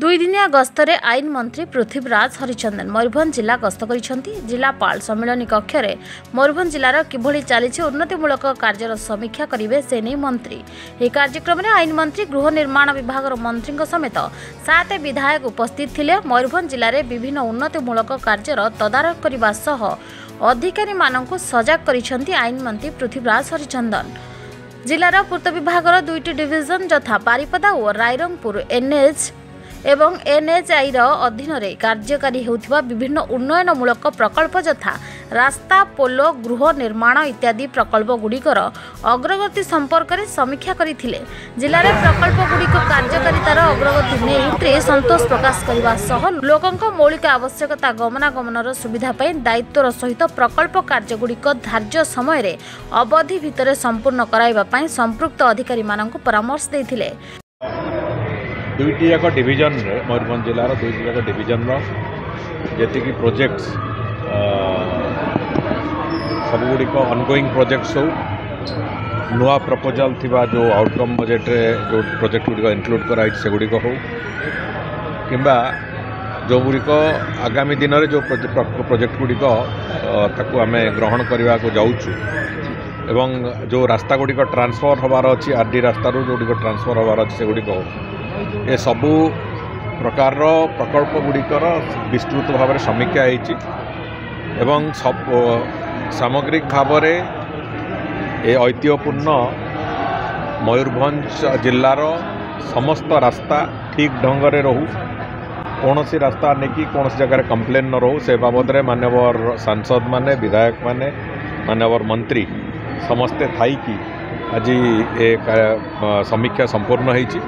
दुई दिनिया गस्तरे आईन मंत्री पृथ्वीराज हरिचंदन मयूरभंज जिला गस्त करिसेंती। जिलापाल सम्मेलनी कक्ष में मयूरभंज जिलार किभली चली उन्नतिमूलक कार्यर समीक्षा करेंगे से नहीं मंत्री। यह कार्यक्रम में आईन मंत्री गृह निर्माण विभाग मंत्री समेत 7 विधायक उपस्थित थिले। मयूरभंज जिले में विभिन्न उन्नतिमूलक कार्यर तदारख करने सह अधिकारी मानक सजग करिसेंती आईन मंत्री पृथ्वीराज हरिचंदन। जिलार पूर्त विभाग 2टी डिविजन यथा बारिपदा और रायरंगपुर एनएच एवं एनएचआई अधीन कार्यकारी होतिबा विभिन्न उन्नयनमूलक प्रकल्प यथा रास्ता पोलो गृह निर्माण इत्यादि प्रकल्प गुड़िकर अग्रगति संपर्क में समीक्षा करथिले। जिले में प्रकल्प गुड़िक कार्यकारितार अग्रगति नहीं संतोष प्रकाश करने सह लोकंक मौलिक आवश्यकता गमनागमनर सुविधा पाई दायित्वर सहित प्रकल्प कार्यगुड़िक धार्य समय अवधि भितर संपूर्ण कराइबा पाई संपृक्त अधिकारी मानक परामर्श देथिले। दुईटी जाक डिविजन मयूरभंज जिलार दुईटी जाक डिविजन जी प्रोजेक्ट्स सबगुड़िक अनगोइंग प्रोजेक्ट्स हो नुआ प्रपोजल थिबा जो आउटकम बजेट रे जो प्रोजेक्ट गुड़िक इनक्लूड कराई से गुड़िक हो किंबा जो गुड़िक आगामी दिन में जो प्रोजेक्ट गुड़िक ताकू आम ग्रहण करने को जाऊँ एवं जो रास्ता गुड़िक ट्रांसफर हबार अच्छी आरडी रास्ता जो गुड़िक ट्रांसफर हबार अच्छी से गुड़िक ये सबू प्रकार प्रकल्प गुड़िकर विस्तृत भाव में समीक्षा होती एवं सब सामग्रिक भाव में ये ऐतिह्यपूर्ण मयूरभंज जिलार समस्त रास्ता ठीक ढंग से रहू कौन सी रास्ता नहीं कि कौन सी जगह कंप्लेन न रहू से बाबद में मानवर सांसद माने विधायक माने मानवर मंत्री समस्ते थाई कि आज ये समीक्षा संपूर्ण होती।